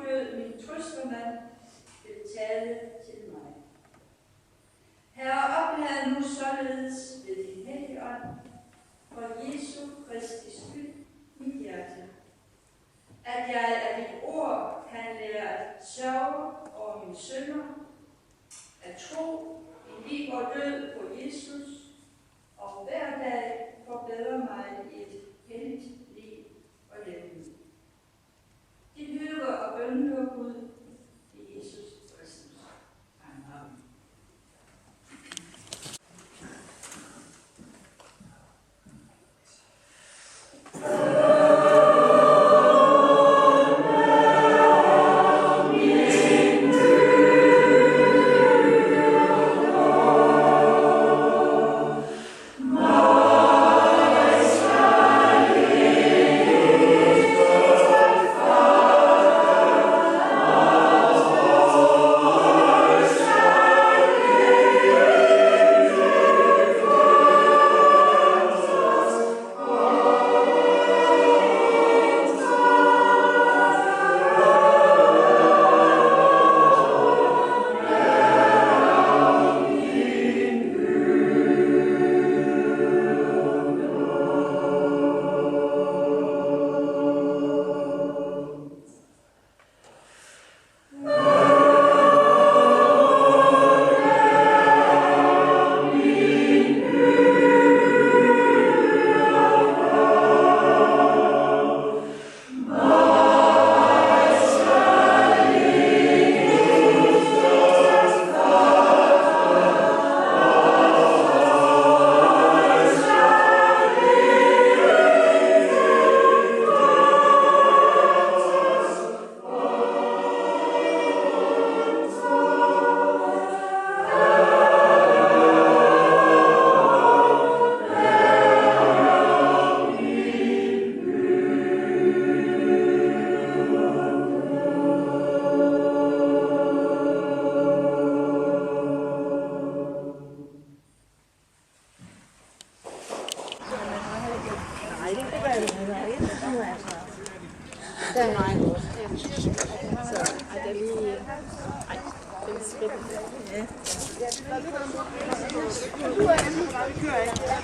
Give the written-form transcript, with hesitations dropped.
død, min trøstermand, vil tale til mig. Herre, oplad nu således ved din hellige ånd, for Jesu Kristi skyld, mit hjerte, at jeg af dit ord kan lære at sørge over mine synder, at tro i liv og død på Jesus, og hver dag forbedre mig i et helligt liv og levende. Det lyder og bønner Gud i Jesus Kristus. Amen. Det er meget godt. Så det er lige... Ej, det er spændende. Ja.